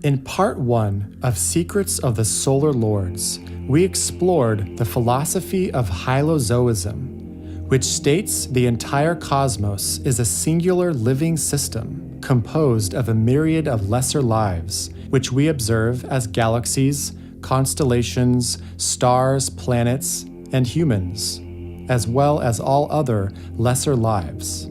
In part 1 of Secrets of the Solar Lords, we explored the philosophy of hylozoism, which states the entire cosmos is a singular living system composed of a myriad of lesser lives, which we observe as galaxies, constellations, stars, planets, and humans, as well as all other lesser lives.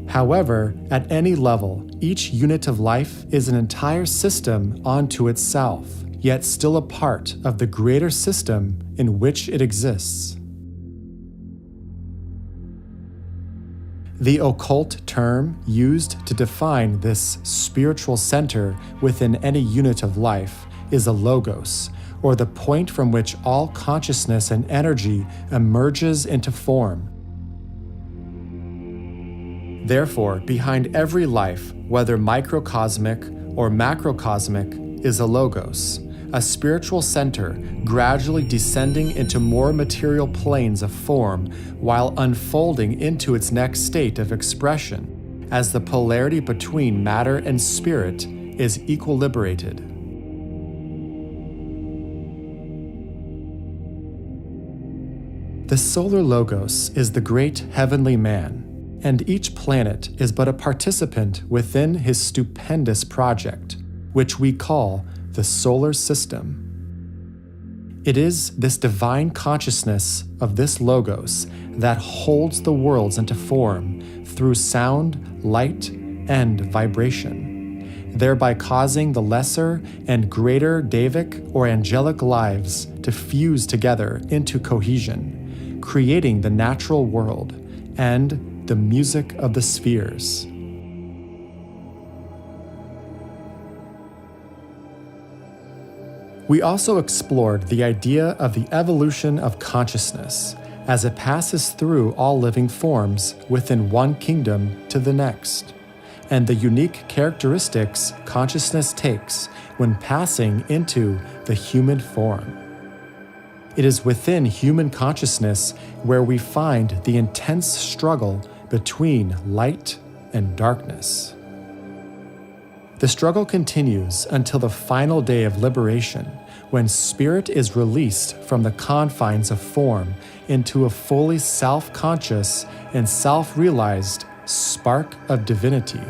However, at any level, each unit of life is an entire system unto itself, yet still a part of the greater system in which it exists. The occult term used to define this spiritual center within any unit of life is a logos, or the point from which all consciousness and energy emerges into form. Therefore, behind every life, whether microcosmic or macrocosmic, is a logos, a spiritual center gradually descending into more material planes of form while unfolding into its next state of expression, as the polarity between matter and spirit is equilibrated. The solar logos is the great heavenly man, and each planet is but a participant within his stupendous project, which we call the solar system. It is this divine consciousness of this logos that holds the worlds into form through sound, light, and vibration, thereby causing the lesser and greater Davic or angelic lives to fuse together into cohesion, creating the natural world and the music of the spheres. We also explored the idea of the evolution of consciousness as it passes through all living forms within one kingdom to the next, and the unique characteristics consciousness takes when passing into the human form. It is within human consciousness where we find the intense struggle between light and darkness. The struggle continues until the final day of liberation, when spirit is released from the confines of form into a fully self-conscious and self-realized spark of divinity.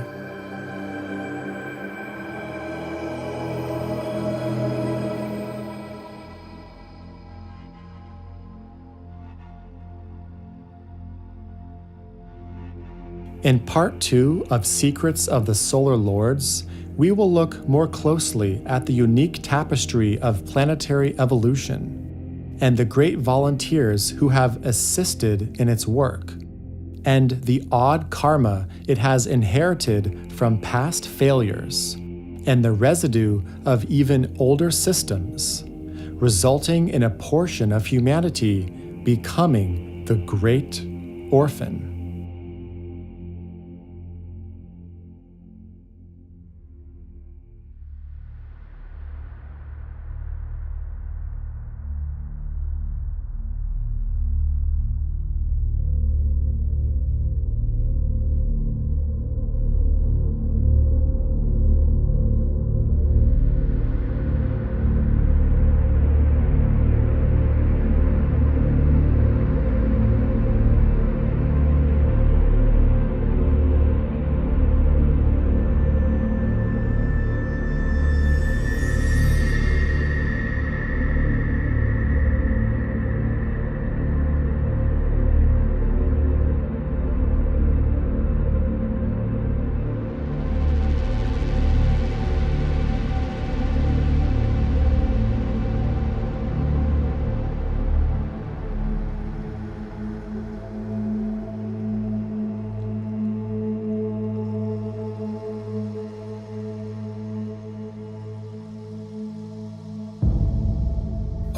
In part 2 of Secrets of the Solar Lords, we will look more closely at the unique tapestry of planetary evolution and the great volunteers who have assisted in its work, and the odd karma it has inherited from past failures, and the residue of even older systems, resulting in a portion of humanity becoming the Great Orphan.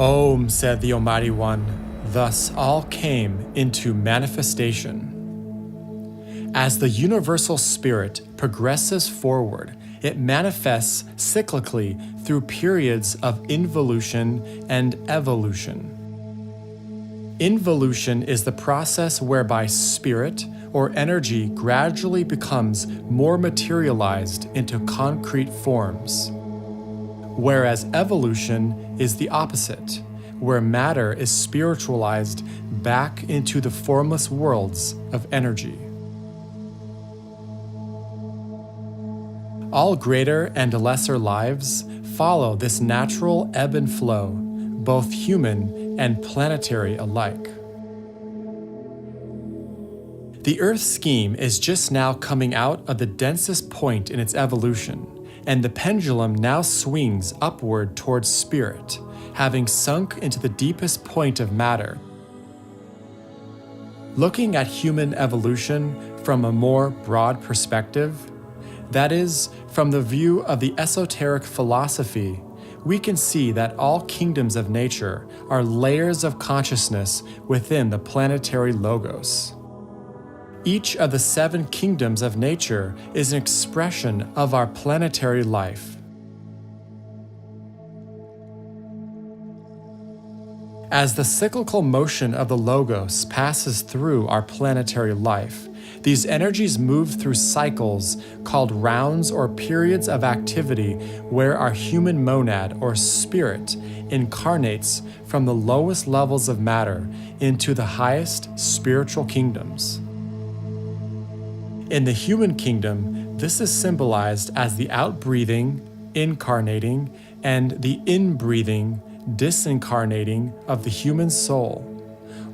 Om, said the Almighty One, thus all came into manifestation. As the universal spirit progresses forward, it manifests cyclically through periods of involution and evolution. Involution is the process whereby spirit or energy gradually becomes more materialized into concrete forms, whereas evolution is the opposite, where matter is spiritualized back into the formless worlds of energy. All greater and lesser lives follow this natural ebb and flow, both human and planetary alike. The Earth scheme is just now coming out of the densest point in its evolution, and the pendulum now swings upward towards spirit, having sunk into the deepest point of matter. Looking at human evolution from a more broad perspective, that is, from the view of the esoteric philosophy, we can see that all kingdoms of nature are layers of consciousness within the planetary logos. Each of the 7 kingdoms of nature is an expression of our planetary life. As the cyclical motion of the logos passes through our planetary life, these energies move through cycles called rounds or periods of activity where our human monad or spirit incarnates from the lowest levels of matter into the highest spiritual kingdoms. In the human kingdom, this is symbolized as the outbreathing, incarnating, and the inbreathing, disincarnating of the human soul,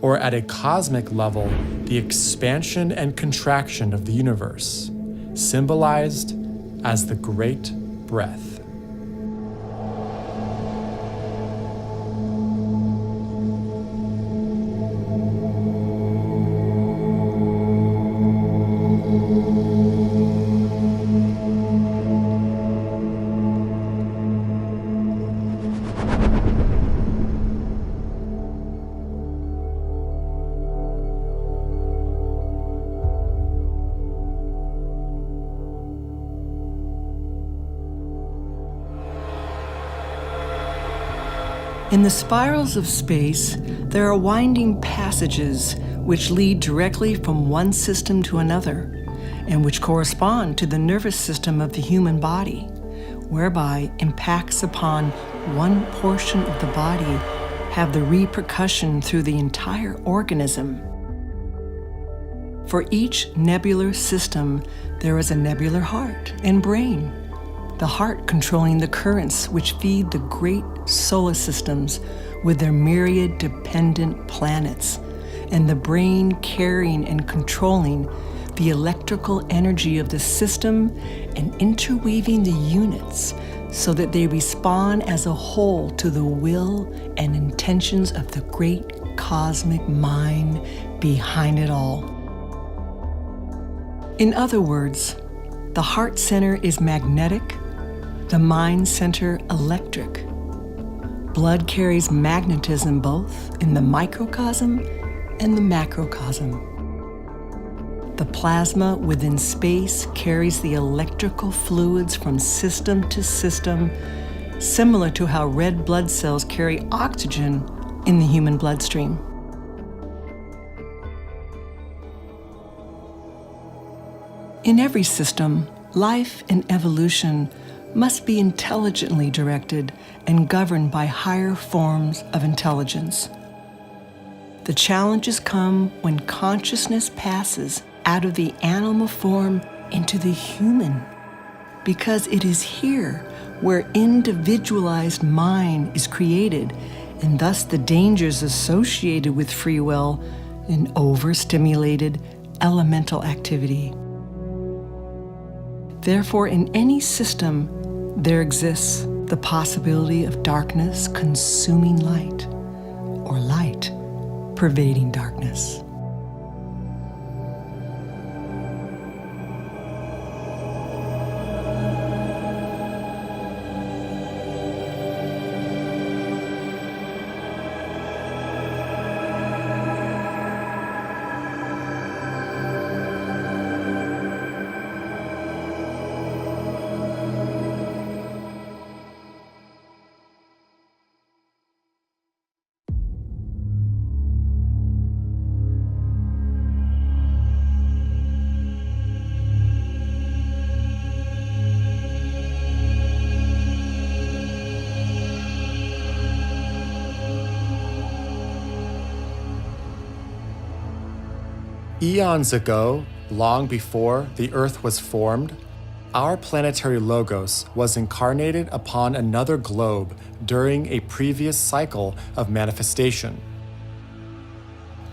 or at a cosmic level, the expansion and contraction of the universe, symbolized as the Great Breath. In the spirals of space, there are winding passages which lead directly from one system to another, and which correspond to the nervous system of the human body, whereby impacts upon one portion of the body have the repercussion through the entire organism. For each nebular system, there is a nebular heart and brain, the heart controlling the currents which feed the great solar systems with their myriad dependent planets, and the brain carrying and controlling the electrical energy of the system and interweaving the units so that they respond as a whole to the will and intentions of the great cosmic mind behind it all. In other words, the heart center is magnetic, the mind center electric. Blood carries magnetism both in the microcosm and the macrocosm. The plasma within space carries the electrical fluids from system to system, similar to how red blood cells carry oxygen in the human bloodstream. In every system, life and evolution must be intelligently directed and governed by higher forms of intelligence. The challenges come when consciousness passes out of the animal form into the human, because it is here where individualized mind is created, and thus the dangers associated with free will and overstimulated elemental activity. Therefore, in any system, there exists the possibility of darkness consuming light, or light pervading darkness. Eons ago, long before the Earth was formed, our planetary logos was incarnated upon another globe during a previous cycle of manifestation.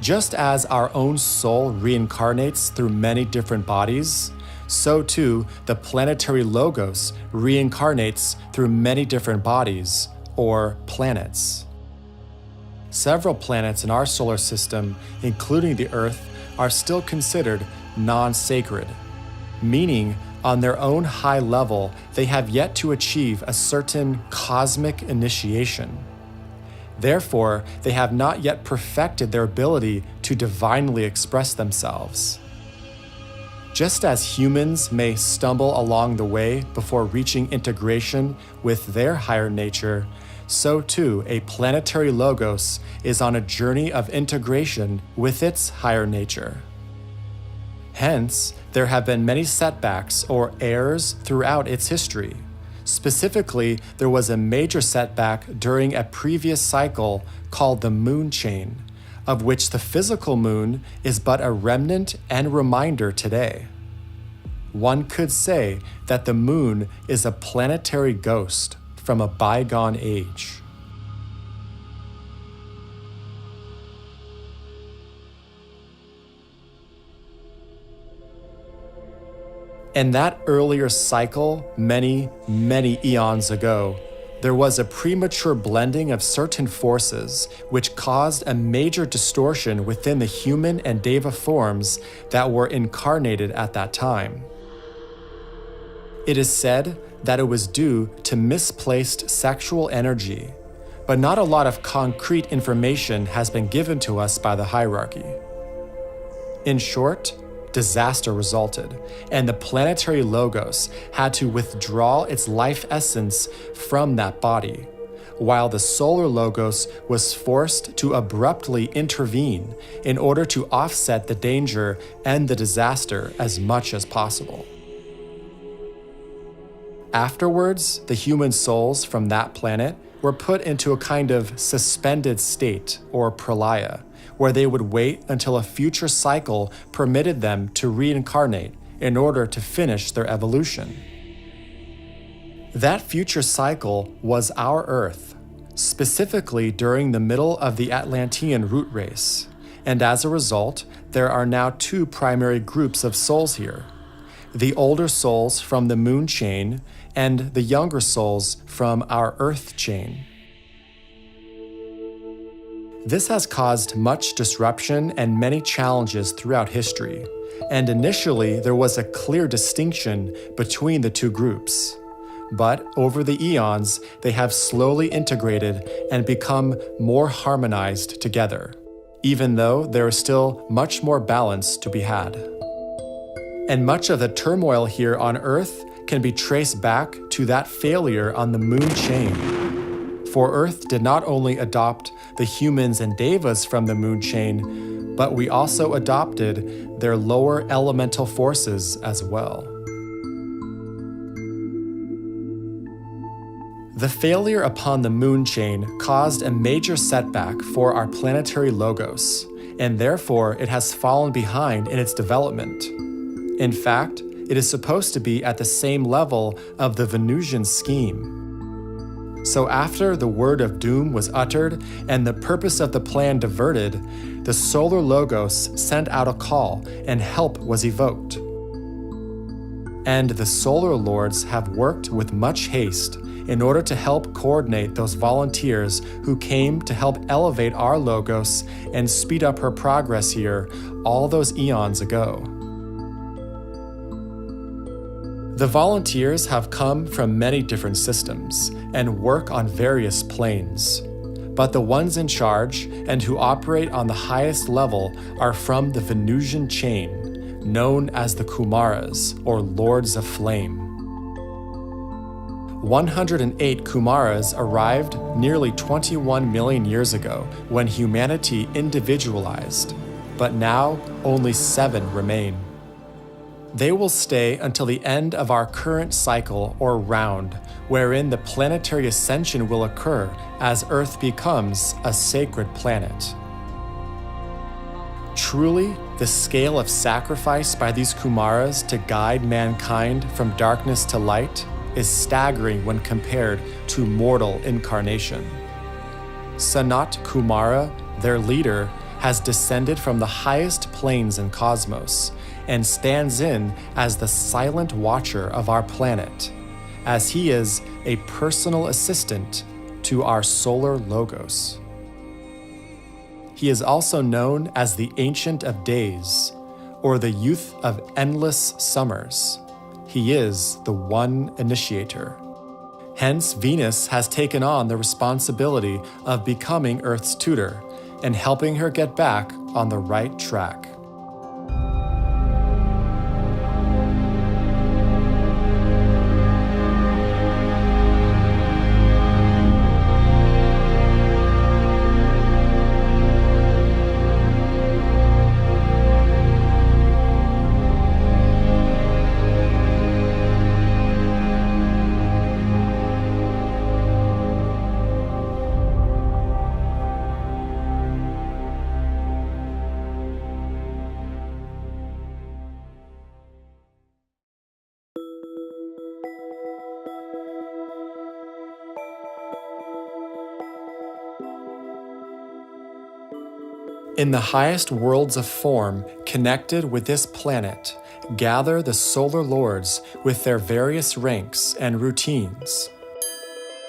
Just as our own soul reincarnates through many different bodies, so too the planetary logos reincarnates through many different bodies, or planets. Several planets in our solar system, including the Earth, are still considered non-sacred, meaning on their own high level, they have yet to achieve a certain cosmic initiation. Therefore, they have not yet perfected their ability to divinely express themselves. Just as humans may stumble along the way before reaching integration with their higher nature, so too a planetary logos is on a journey of integration with its higher nature. Hence, there have been many setbacks or errors throughout its history. Specifically, there was a major setback during a previous cycle called the moon chain, of which the physical moon is but a remnant and reminder today. One could say that the moon is a planetary ghost from a bygone age. In that earlier cycle, many eons ago, there was a premature blending of certain forces which caused a major distortion within the human and deva forms that were incarnated at that time. It is said that it was due to misplaced sexual energy, but not a lot of concrete information has been given to us by the hierarchy. In short, disaster resulted, and the planetary logos had to withdraw its life essence from that body, while the solar logos was forced to abruptly intervene in order to offset the danger and the disaster as much as possible. Afterwards, the human souls from that planet were put into a kind of suspended state, or pralaya, where they would wait until a future cycle permitted them to reincarnate in order to finish their evolution. That future cycle was our Earth, specifically during the middle of the Atlantean root race, and as a result, there are now two primary groups of souls here: the older souls from the moon chain and the younger souls from our Earth chain. This has caused much disruption and many challenges throughout history, and initially there was a clear distinction between the two groups. But over the eons, they have slowly integrated and become more harmonized together, even though there is still much more balance to be had. And much of the turmoil here on Earth can be traced back to that failure on the moon chain. For Earth did not only adopt the humans and devas from the moon chain, but we also adopted their lower elemental forces as well. The failure upon the moon chain caused a major setback for our planetary logos, and therefore it has fallen behind in its development. In fact, it is supposed to be at the same level of the Venusian scheme. So after the word of doom was uttered and the purpose of the plan diverted, the solar logos sent out a call and help was evoked. And the solar lords have worked with much haste in order to help coordinate those volunteers who came to help elevate our logos and speed up her progress here all those eons ago. The volunteers have come from many different systems and work on various planes. But the ones in charge and who operate on the highest level are from the Venusian chain, known as the Kumaras, or Lords of Flame. 108 Kumaras arrived nearly 21 million years ago when humanity individualized, but now only 7 remain. They will stay until the end of our current cycle or round, wherein the planetary ascension will occur as Earth becomes a sacred planet. Truly, the scale of sacrifice by these Kumaras to guide mankind from darkness to light is staggering when compared to mortal incarnation. Sanat Kumara, their leader, has descended from the highest planes in cosmos and stands in as the silent watcher of our planet, as he is a personal assistant to our solar logos. He is also known as the Ancient of Days, or the Youth of Endless Summers. He is the one initiator. Hence, Venus has taken on the responsibility of becoming Earth's tutor and helping her get back on the right track. In the highest worlds of form connected with this planet, gather the solar lords with their various ranks and routines.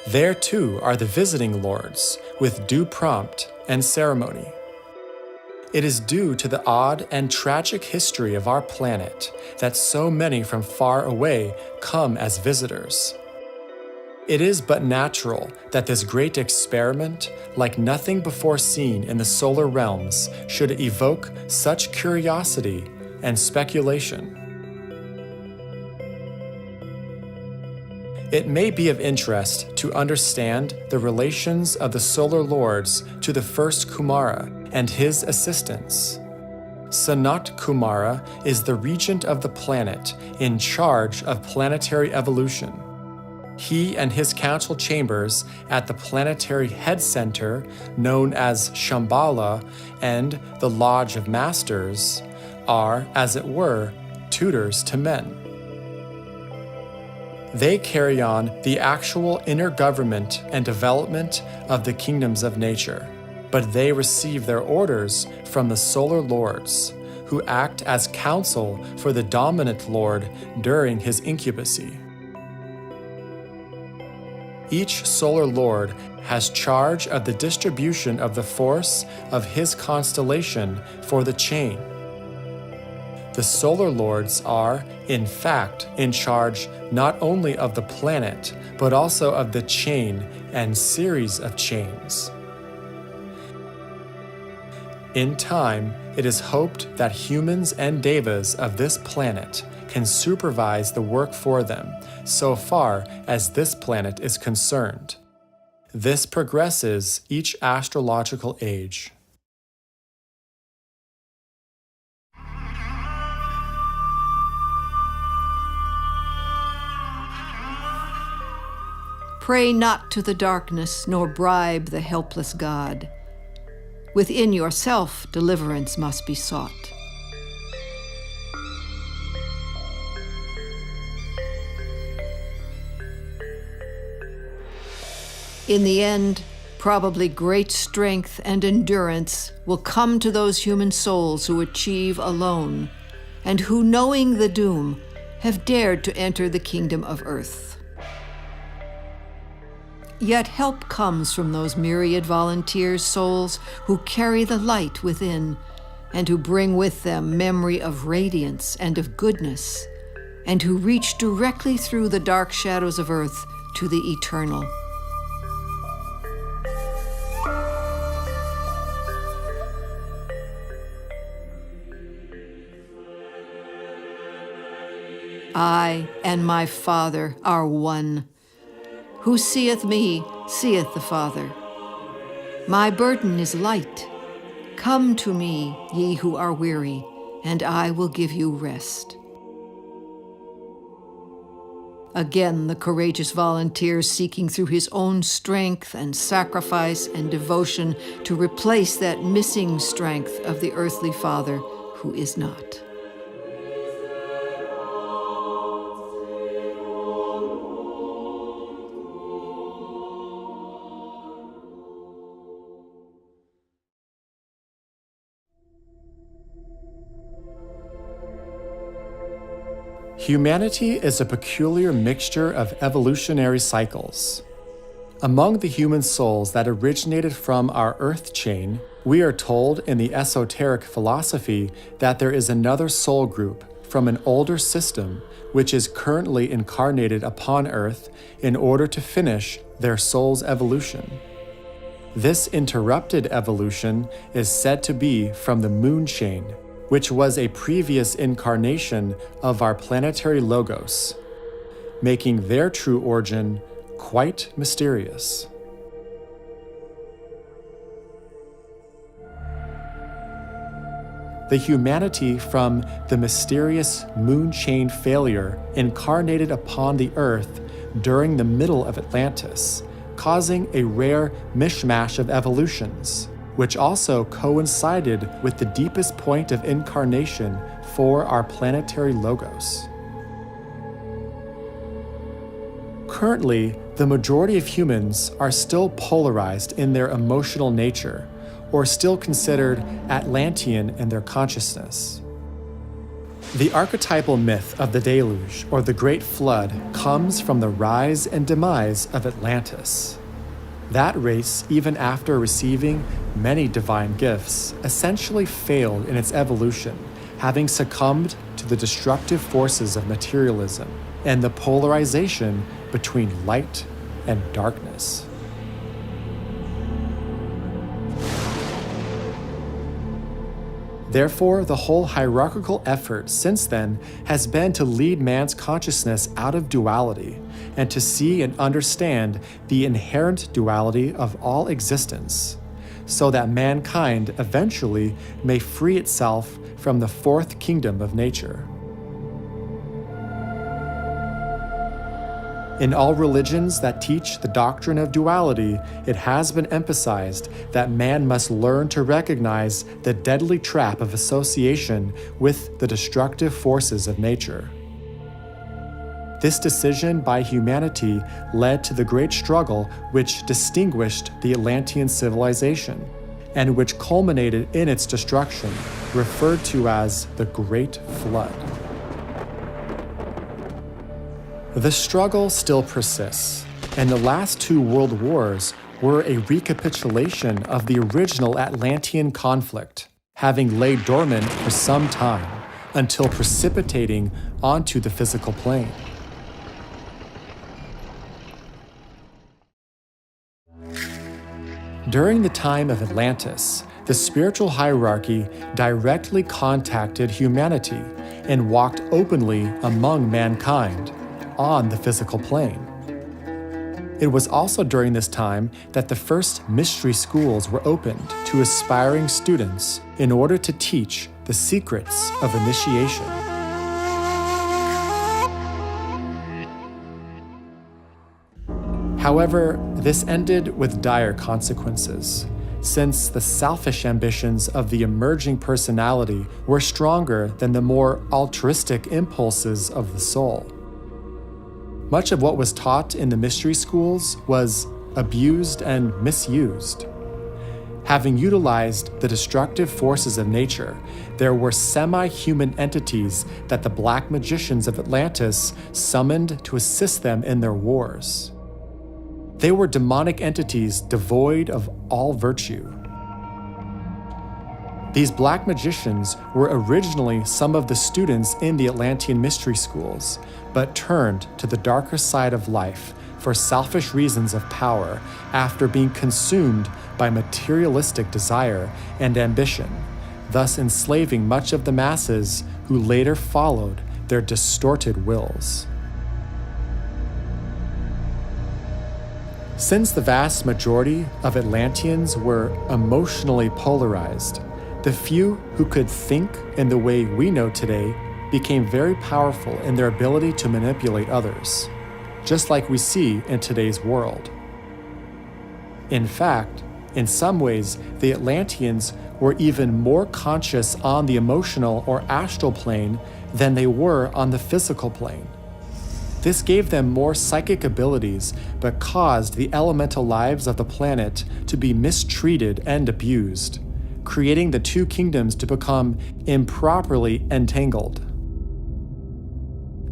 There too are the visiting lords with due prompt and ceremony. It is due to the odd and tragic history of our planet that so many from far away come as visitors. It is but natural that this great experiment, like nothing before seen in the solar realms, should evoke such curiosity and speculation. It may be of interest to understand the relations of the solar lords to the first Kumara and his assistants. Sanat Kumara is the regent of the planet in charge of planetary evolution. He and his council chambers at the planetary head center, known as Shambhala, and the Lodge of Masters, are, as it were, tutors to men. They carry on the actual inner government and development of the kingdoms of nature, but they receive their orders from the solar lords, who act as counsel for the dominant lord during his incubacy. Each solar lord has charge of the distribution of the force of his constellation for the chain. The solar lords are, in fact, in charge not only of the planet, but also of the chain and series of chains. In time, it is hoped that humans and devas of this planet can supervise the work for them, so far as this planet is concerned. This progresses each astrological age. Pray not to the darkness, nor bribe the helpless God. Within yourself, deliverance must be sought. In the end, probably great strength and endurance will come to those human souls who achieve alone, and who, knowing the doom, have dared to enter the kingdom of earth. Yet help comes from those myriad volunteer souls who carry the light within, and who bring with them memory of radiance and of goodness, and who reach directly through the dark shadows of earth to the eternal. I and my Father are one. Who seeth me, seeth the Father. My burden is light. Come to me, ye who are weary, and I will give you rest. Again, the courageous volunteer seeking through his own strength and sacrifice and devotion to replace that missing strength of the earthly father who is not. Humanity is a peculiar mixture of evolutionary cycles. Among the human souls that originated from our earth chain, we are told in the esoteric philosophy that there is another soul group from an older system which is currently incarnated upon earth in order to finish their soul's evolution. This interrupted evolution is said to be from the moon chain, which was a previous incarnation of our planetary logos, making their true origin quite mysterious. The humanity from the mysterious moon chain failure incarnated upon the earth during the middle of Atlantis, causing a rare mishmash of evolutions, which also coincided with the deepest point of incarnation for our planetary logos. Currently, the majority of humans are still polarized in their emotional nature, or still considered Atlantean in their consciousness. The archetypal myth of the deluge, or the Great Flood, comes from the rise and demise of Atlantis. That race, even after receiving many divine gifts, essentially failed in its evolution, having succumbed to the destructive forces of materialism and the polarization between light and darkness. Therefore, the whole hierarchical effort since then has been to lead man's consciousness out of duality and to see and understand the inherent duality of all existence, so that mankind eventually may free itself from the fourth kingdom of nature. In all religions that teach the doctrine of duality, it has been emphasized that man must learn to recognize the deadly trap of association with the destructive forces of nature. This decision by humanity led to the great struggle which distinguished the Atlantean civilization, and which culminated in its destruction, referred to as the Great Flood. The struggle still persists, and the last two world wars were a recapitulation of the original Atlantean conflict, having laid dormant for some time until precipitating onto the physical plane. During the time of Atlantis, the spiritual hierarchy directly contacted humanity and walked openly among mankind on the physical plane. It was also during this time that the first mystery schools were opened to aspiring students in order to teach the secrets of initiation. However, this ended with dire consequences, since the selfish ambitions of the emerging personality were stronger than the more altruistic impulses of the soul. Much of what was taught in the mystery schools was abused and misused. Having utilized the destructive forces of nature, there were semi-human entities that the black magicians of Atlantis summoned to assist them in their wars. They were demonic entities devoid of all virtue. These black magicians were originally some of the students in the Atlantean mystery schools, but turned to the darker side of life for selfish reasons of power after being consumed by materialistic desire and ambition, thus enslaving much of the masses who later followed their distorted wills. Since the vast majority of Atlanteans were emotionally polarized, the few who could think in the way we know today became very powerful in their ability to manipulate others, just like we see in today's world. In fact, in some ways, the Atlanteans were even more conscious on the emotional or astral plane than they were on the physical plane. This gave them more psychic abilities, but caused the elemental lives of the planet to be mistreated and abused, creating the two kingdoms to become improperly entangled.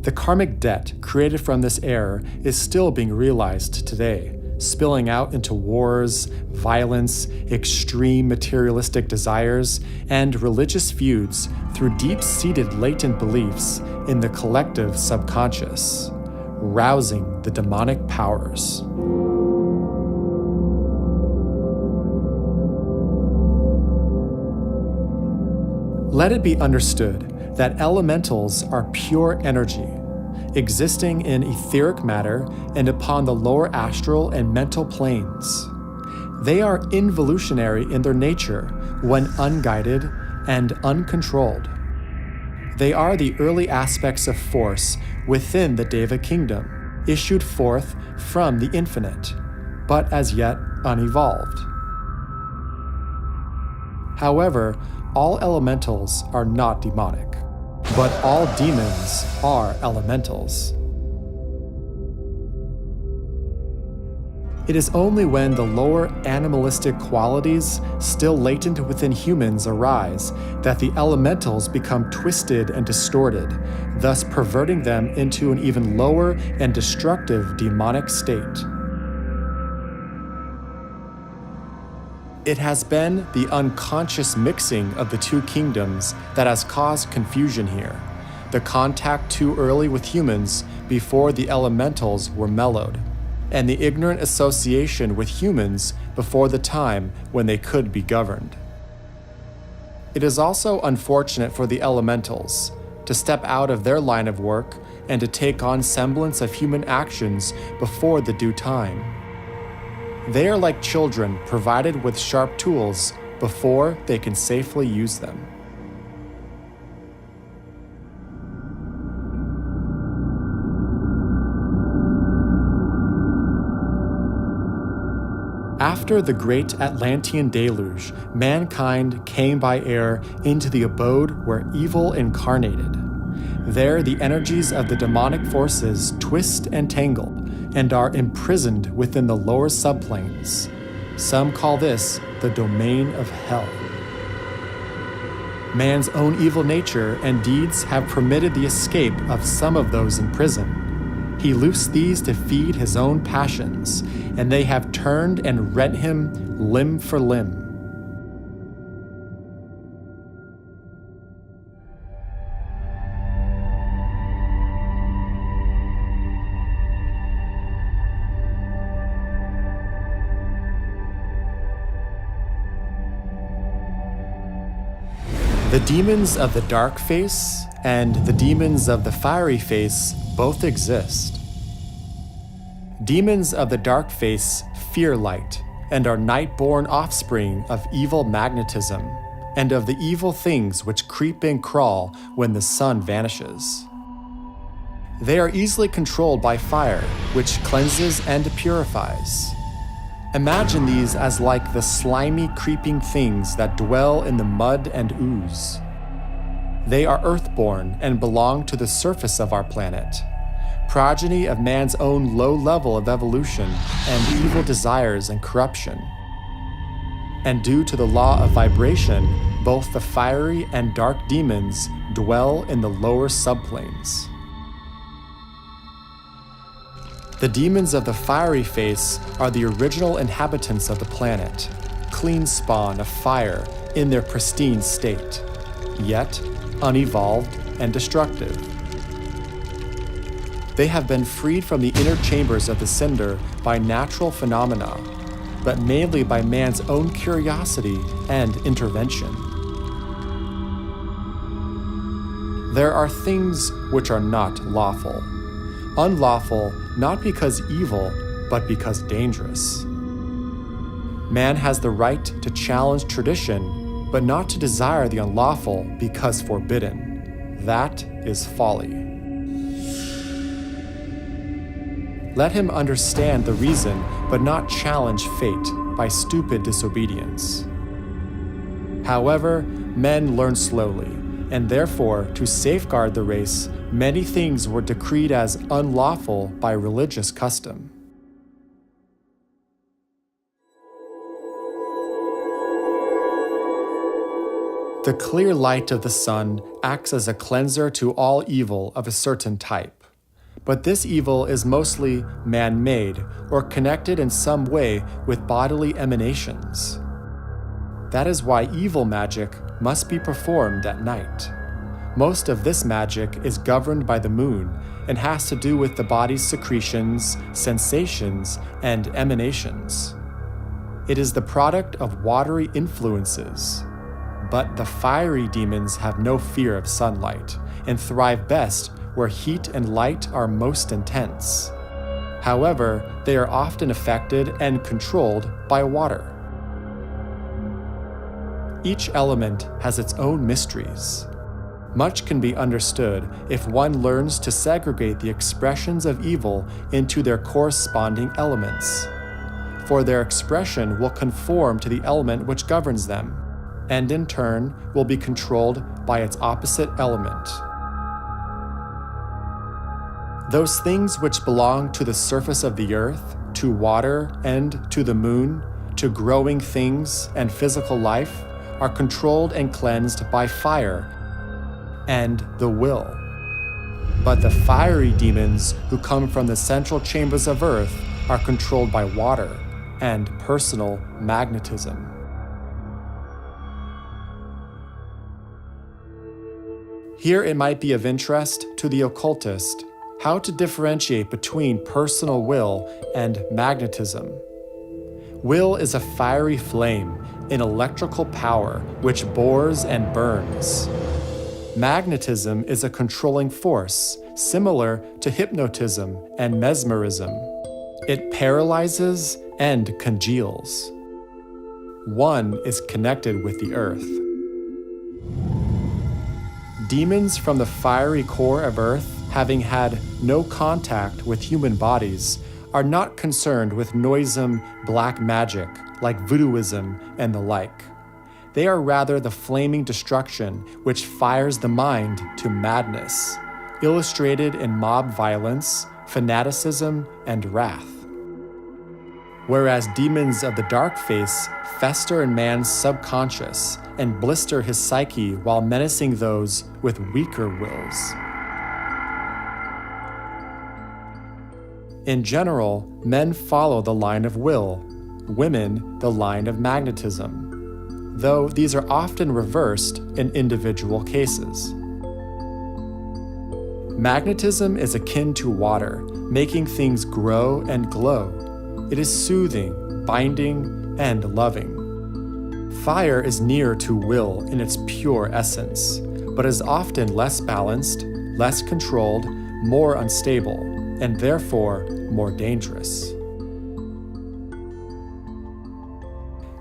The karmic debt created from this error is still being realized today, spilling out into wars, violence, extreme materialistic desires, and religious feuds through deep-seated latent beliefs in the collective subconscious, rousing the demonic powers. Let it be understood that elementals are pure energy, existing in etheric matter and upon the lower astral and mental planes. They are involutionary in their nature when unguided and uncontrolled. They are the early aspects of force within the Deva kingdom, issued forth from the infinite, but as yet unevolved. However, all elementals are not demonic, but all demons are elementals. It is only when the lower animalistic qualities still latent within humans arise that the elementals become twisted and distorted, thus perverting them into an even lower and destructive demonic state. It has been the unconscious mixing of the two kingdoms that has caused confusion here, the contact too early with humans before the elementals were mellowed, and the ignorant association with humans before the time when they could be governed. It is also unfortunate for the elementals to step out of their line of work and to take on semblance of human actions before the due time. They are like children provided with sharp tools before they can safely use them. After the great Atlantean deluge, mankind came by air into the abode where evil incarnated. There, the energies of the demonic forces twist and tangle and are imprisoned within the lower subplanes. Some call this the domain of hell. Man's own evil nature and deeds have permitted the escape of some of those in prison. He loosed these to feed his own passions, and they have turned and rent him limb for limb. The demons of the dark face and the demons of the fiery face both exist. Demons of the dark face fear light and are night-born offspring of evil magnetism and of the evil things which creep and crawl when the sun vanishes. They are easily controlled by fire, which cleanses and purifies. Imagine these as like the slimy, creeping things that dwell in the mud and ooze. They are earthborn and belong to the surface of our planet, progeny of man's own low level of evolution and evil desires and corruption. And due to the law of vibration, both the fiery and dark demons dwell in the lower subplanes. The demons of the fiery face are the original inhabitants of the planet, clean spawn of fire in their pristine state, yet unevolved and destructive. They have been freed from the inner chambers of the cinder by natural phenomena, but mainly by man's own curiosity and intervention. There are things which are not lawful. Unlawful not because evil, but because dangerous. Man has the right to challenge tradition, but not to desire the unlawful because forbidden. That is folly. Let him understand the reason, but not challenge fate by stupid disobedience. However, men learn slowly, and therefore, to safeguard the race, many things were decreed as unlawful by religious custom. The clear light of the sun acts as a cleanser to all evil of a certain type. But this evil is mostly man-made or connected in some way with bodily emanations. That is why evil magic must be performed at night. Most of this magic is governed by the moon and has to do with the body's secretions, sensations, and emanations. It is the product of watery influences. But the fiery demons have no fear of sunlight and thrive best where heat and light are most intense. However, they are often affected and controlled by water. Each element has its own mysteries. Much can be understood if one learns to segregate the expressions of evil into their corresponding elements. For their expression will conform to the element which governs them, and in turn will be controlled by its opposite element. Those things which belong to the surface of the earth, to water, and to the moon, to growing things and physical life, are controlled and cleansed by fire and the will. But the fiery demons who come from the central chambers of earth are controlled by water and personal magnetism. Here it might be of interest to the occultist how to differentiate between personal will and magnetism. Will is a fiery flame, an electrical power which bores and burns. Magnetism is a controlling force, similar to hypnotism and mesmerism. It paralyzes and congeals. One is connected with the earth. Demons from the fiery core of earth, having had no contact with human bodies, are not concerned with noisome black magic like voodooism and the like. They are rather the flaming destruction which fires the mind to madness, illustrated in mob violence, fanaticism, and wrath. Whereas demons of the dark face fester in man's subconscious and blister his psyche while menacing those with weaker wills. In general, men follow the line of will, women the line of magnetism, though these are often reversed in individual cases. Magnetism is akin to water, making things grow and glow. It is soothing, binding, and loving. Fire is near to will in its pure essence, but is often less balanced, less controlled, more unstable, and therefore more dangerous.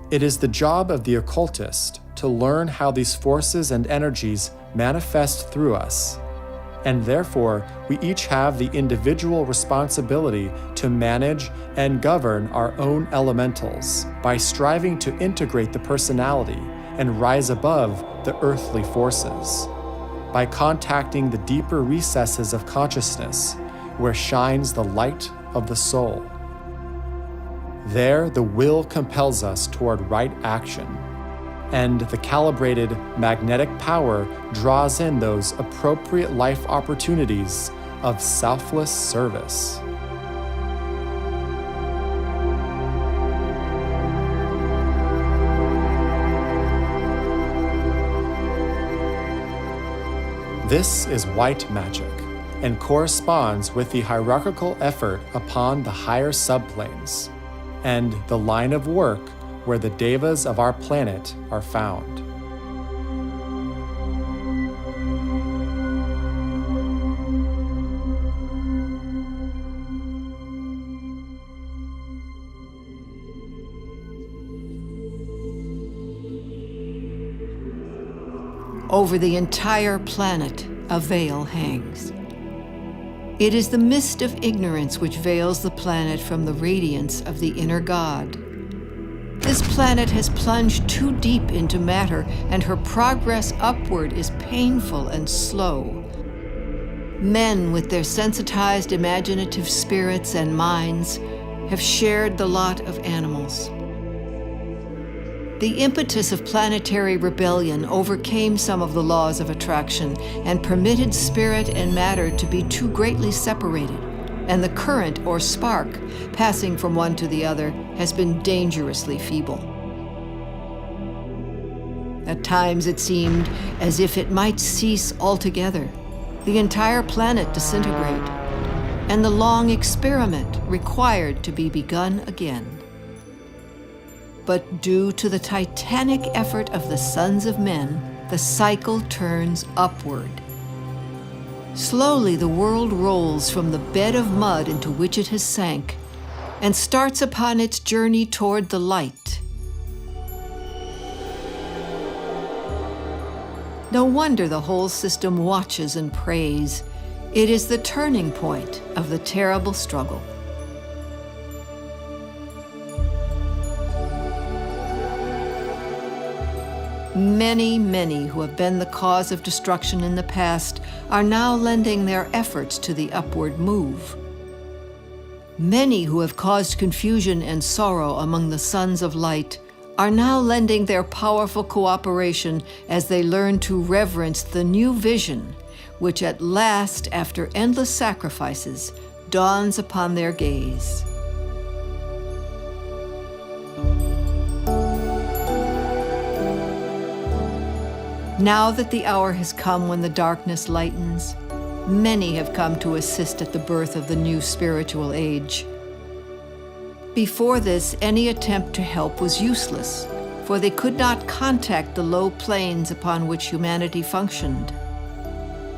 It is the job of the occultist to learn how these forces and energies manifest through us, and therefore we each have the individual responsibility to manage and govern our own elementals by striving to integrate the personality and rise above the earthly forces, by contacting the deeper recesses of consciousness where shines the light of the soul. There, the will compels us toward right action, and the calibrated magnetic power draws in those appropriate life opportunities of selfless service. This is white magic, and corresponds with the hierarchical effort upon the higher subplanes, and the line of work where the devas of our planet are found. Over the entire planet, a veil hangs. It is the mist of ignorance which veils the planet from the radiance of the inner God. This planet has plunged too deep into matter, and her progress upward is painful and slow. Men with their sensitized imaginative spirits and minds have shared the lot of animals. The impetus of planetary rebellion overcame some of the laws of attraction and permitted spirit and matter to be too greatly separated, and the current or spark passing from one to the other has been dangerously feeble. At times it seemed as if it might cease altogether, the entire planet disintegrate, and the long experiment required to be begun again. But due to the titanic effort of the sons of men, the cycle turns upward. Slowly the world rolls from the bed of mud into which it has sank and starts upon its journey toward the light. No wonder the whole system watches and prays. It is the turning point of the terrible struggle. Many who have been the cause of destruction in the past are now lending their efforts to the upward move. Many who have caused confusion and sorrow among the sons of light are now lending their powerful cooperation as they learn to reverence the new vision, which at last, after endless sacrifices, dawns upon their gaze. Now that the hour has come when the darkness lightens, many have come to assist at the birth of the new spiritual age. Before this, any attempt to help was useless, for they could not contact the low planes upon which humanity functioned.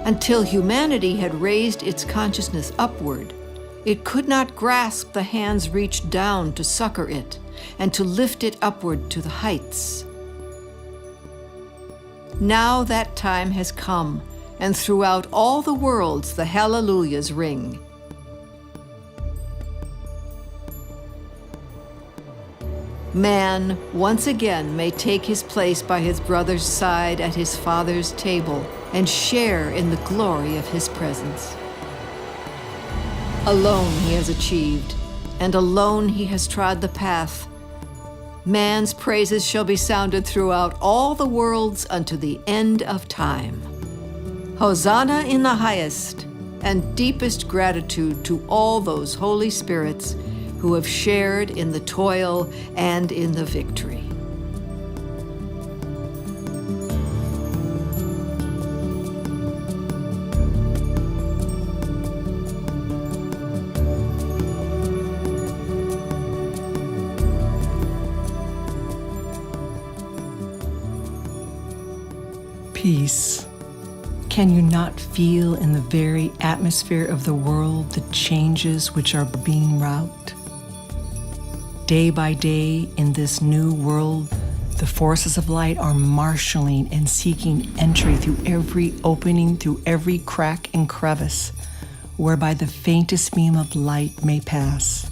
Until humanity had raised its consciousness upward, it could not grasp the hands reached down to succor it and to lift it upward to the heights. Now that time has come, and throughout all the worlds the hallelujahs ring. Man, once again, may take his place by his brother's side at his Father's table and share in the glory of his presence. Alone he has achieved, and alone he has trod the path. Man's praises shall be sounded throughout all the worlds unto the end of time. Hosanna in the highest, and deepest gratitude to all those holy spirits who have shared in the toil and in the victory. Peace. Can you not feel in the very atmosphere of the world the changes which are being wrought? Day by day in this new world, the forces of light are marshaling and seeking entry through every opening, through every crack and crevice, whereby the faintest beam of light may pass.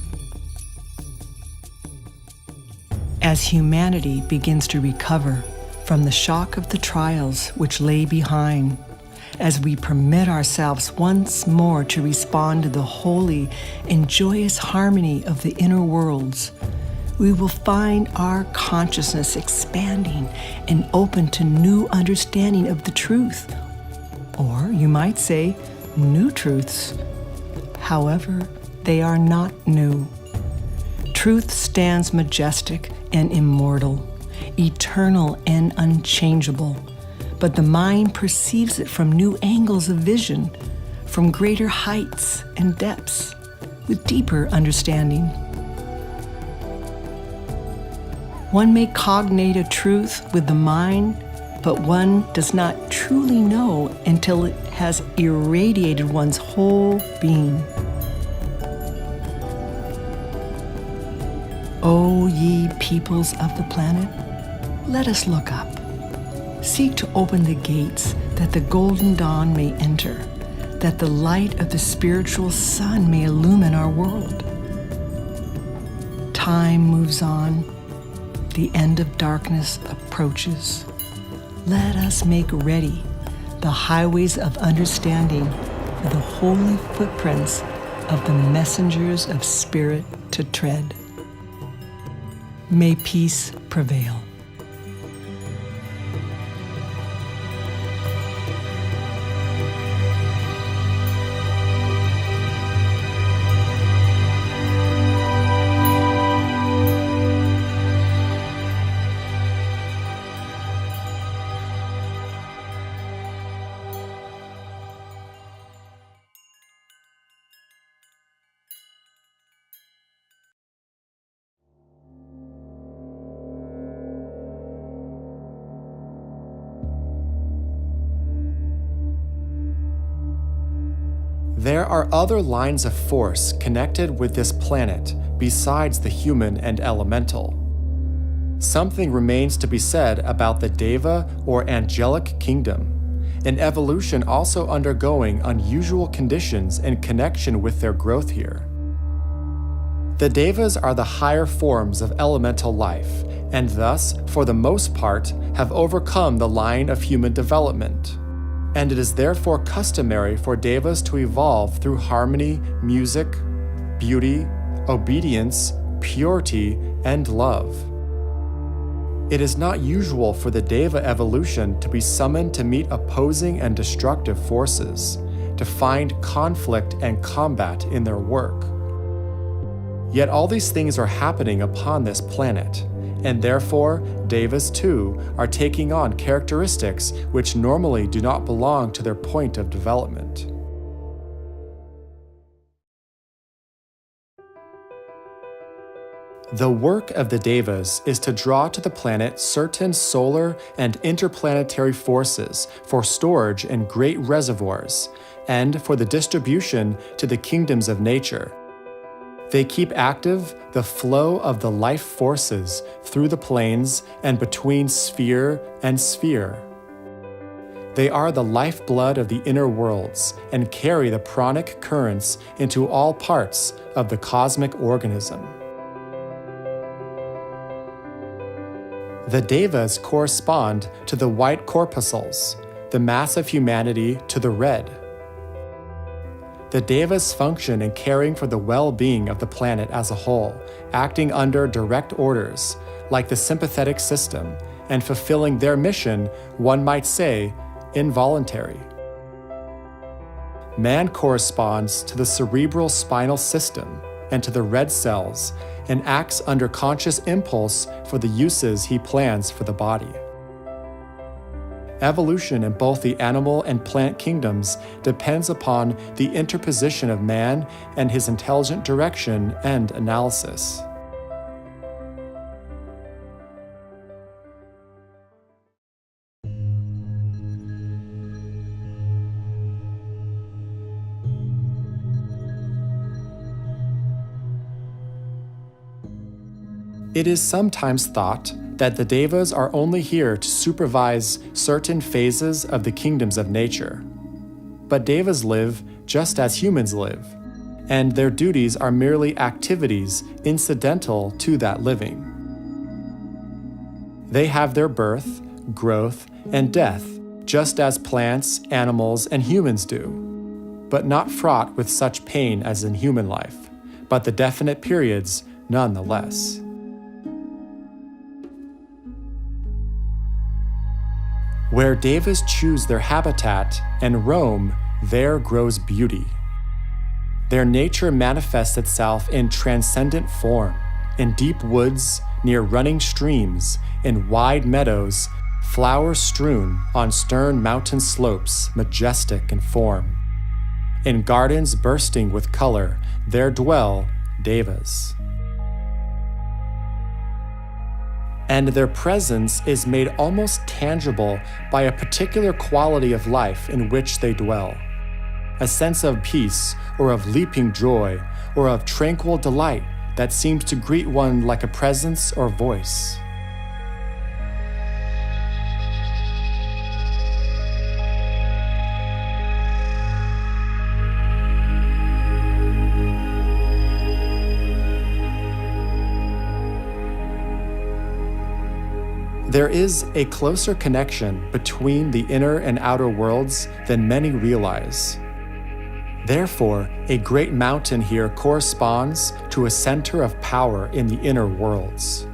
As humanity begins to recover from the shock of the trials which lay behind, as we permit ourselves once more to respond to the holy and joyous harmony of the inner worlds, we will find our consciousness expanding and open to new understanding of the truth, or you might say, new truths. However, they are not new. Truth stands majestic and immortal, eternal and unchangeable, but the mind perceives it from new angles of vision, from greater heights and depths, with deeper understanding. One may cognate a truth with the mind, but one does not truly know until it has irradiated one's whole being. O ye peoples of the planet, let us look up. Seek to open the gates that the golden dawn may enter. that the light of the spiritual sun may illumine our world. Time moves on. The end of darkness approaches. Let us make ready the highways of understanding for the holy footprints of the messengers of spirit to tread. May peace prevail. There are other lines of force connected with this planet besides the human and elemental. Something remains to be said about the Deva or angelic kingdom, an evolution also undergoing unusual conditions in connection with their growth here. The Devas are the higher forms of elemental life, and thus, for the most part, have overcome the line of human development. And it is therefore customary for Devas to evolve through harmony, music, beauty, obedience, purity, and love. It is not usual for the Deva evolution to be summoned to meet opposing and destructive forces, to find conflict and combat in their work. Yet all these things are happening upon this planet, and therefore, Devas too are taking on characteristics which normally do not belong to their point of development. The work of the Devas is to draw to the planet certain solar and interplanetary forces for storage in great reservoirs, and for the distribution to the kingdoms of nature. They keep active the flow of the life forces through the planes and between sphere and sphere. They are the lifeblood of the inner worlds and carry the pranic currents into all parts of the cosmic organism. The Devas correspond to the white corpuscles, the mass of humanity to the red. The Devas function in caring for the well-being of the planet as a whole, acting under direct orders, like the sympathetic system, and fulfilling their mission, one might say, involuntary. Man corresponds to the cerebral spinal system and to the red cells, and acts under conscious impulse for the uses he plans for the body. Evolution in both the animal and plant kingdoms depends upon the interposition of man and his intelligent direction and analysis. It is sometimes thought that the Devas are only here to supervise certain phases of the kingdoms of nature. But Devas live just as humans live, and their duties are merely activities incidental to that living. They have their birth, growth, and death, just as plants, animals, and humans do, but not fraught with such pain as in human life, but the definite periods nonetheless. Where Devas choose their habitat and roam, there grows beauty. Their nature manifests itself in transcendent form, in deep woods, near running streams, in wide meadows, flowers strewn on stern mountain slopes, majestic in form. In gardens bursting with color, there dwell Devas. And their presence is made almost tangible by a particular quality of life in which they dwell, a sense of peace or of leaping joy or of tranquil delight that seems to greet one like a presence or voice. There is a closer connection between the inner and outer worlds than many realize. Therefore, a great mountain here corresponds to a center of power in the inner worlds.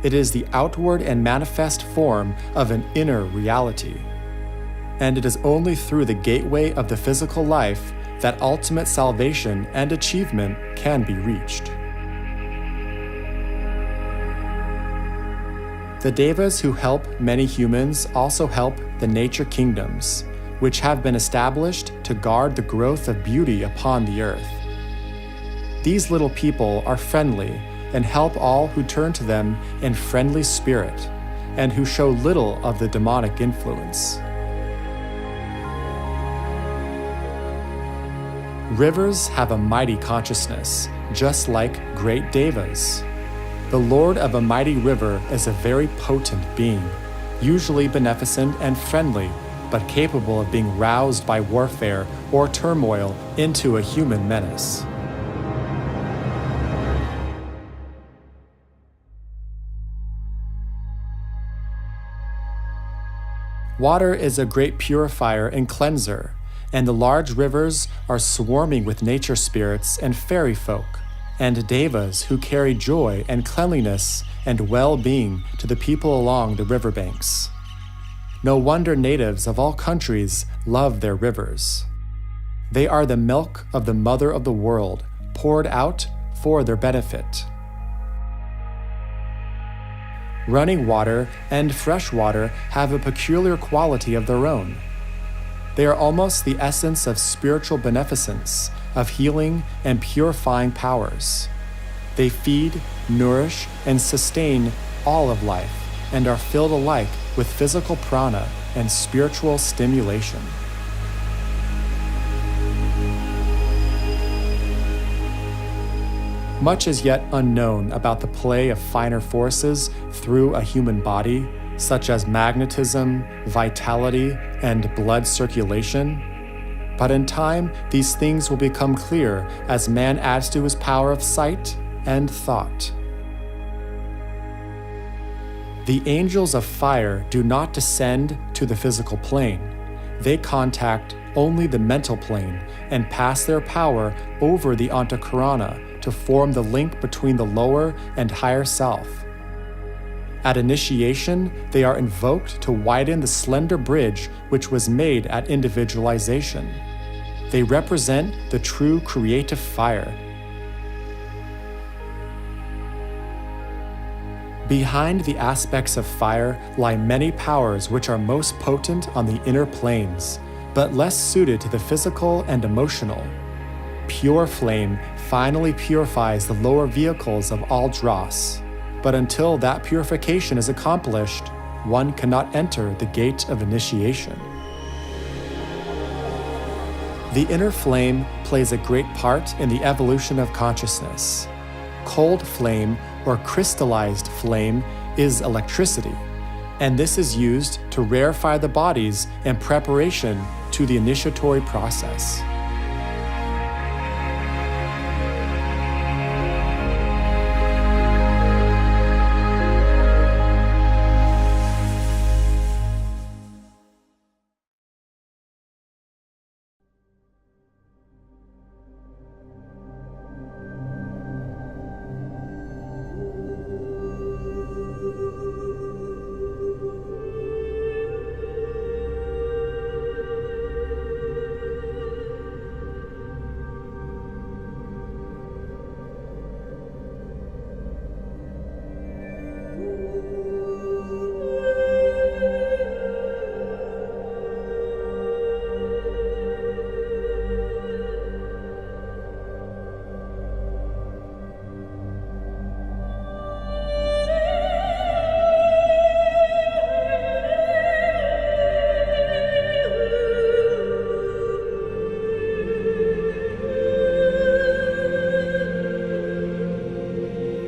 It is the outward and manifest form of an inner reality. And it is only through the gateway of the physical life that ultimate salvation and achievement can be reached. The devas who help many humans also help the nature kingdoms, which have been established to guard the growth of beauty upon the earth. These little people are friendly and help all who turn to them in friendly spirit and who show little of the demonic influence. Rivers have a mighty consciousness, just like great devas. The lord of a mighty river is a very potent being, usually beneficent and friendly, but capable of being roused by warfare or turmoil into a human menace. Water is a great purifier and cleanser, and the large rivers are swarming with nature spirits and fairy folk, and devas who carry joy and cleanliness and well-being to the people along the riverbanks. No wonder natives of all countries love their rivers. They are the milk of the mother of the world, poured out for their benefit. Running water and fresh water have a peculiar quality of their own. They are almost the essence of spiritual beneficence, of healing and purifying powers. They feed, nourish, and sustain all of life, and are filled alike with physical prana and spiritual stimulation. Much is yet unknown about the play of finer forces through a human body, such as magnetism, vitality, and blood circulation. But in time, these things will become clear as man adds to his power of sight and thought. The angels of fire do not descend to the physical plane. They contact only the mental plane and pass their power over the Antakarana to form the link between the lower and higher self. At initiation, they are invoked to widen the slender bridge which was made at individualization. They represent the true creative fire. Behind the aspects of fire lie many powers which are most potent on the inner planes, but less suited to the physical and emotional. Pure flame finally purifies the lower vehicles of all dross, but until that purification is accomplished, one cannot enter the gate of initiation. The inner flame plays a great part in the evolution of consciousness. Cold flame or crystallized flame is electricity, and this is used to rarefy the bodies in preparation to the initiatory process.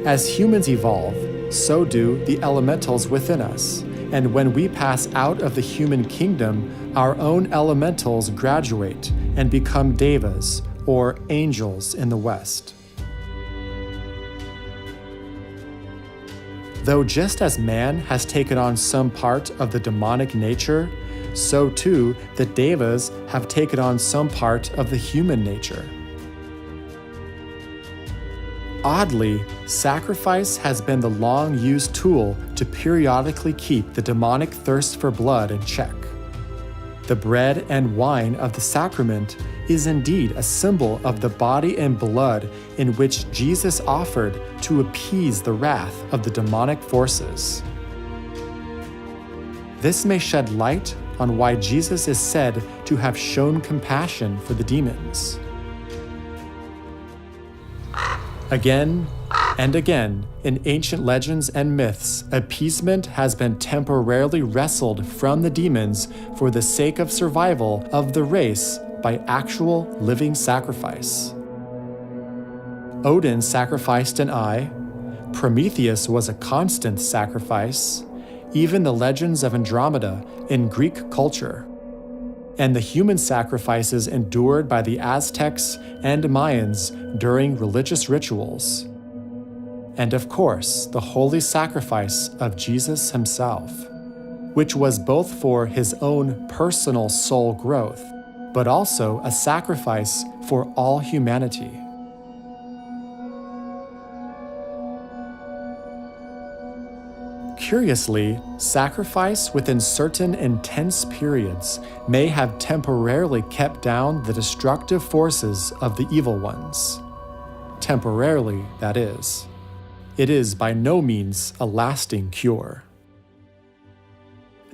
As humans evolve, so do the elementals within us, and when we pass out of the human kingdom, our own elementals graduate and become devas, or angels in the West. Though just as man has taken on some part of the demonic nature, so too the devas have taken on some part of the human nature. Oddly, sacrifice has been the long-used tool to periodically keep the demonic thirst for blood in check. The bread and wine of the sacrament is indeed a symbol of the body and blood in which Jesus offered to appease the wrath of the demonic forces. This may shed light on why Jesus is said to have shown compassion for the demons. Again and again, in ancient legends and myths, appeasement has been temporarily wrestled from the demons for the sake of survival of the race by actual living sacrifice. Odin sacrificed an eye, Prometheus was a constant sacrifice, even the legends of Andromeda in Greek culture, and the human sacrifices endured by the Aztecs and Mayans during religious rituals. And of course, the holy sacrifice of Jesus himself, which was both for his own personal soul growth, but also a sacrifice for all humanity. Curiously, sacrifice within certain intense periods may have temporarily kept down the destructive forces of the evil ones. Temporarily, that is. It is by no means a lasting cure.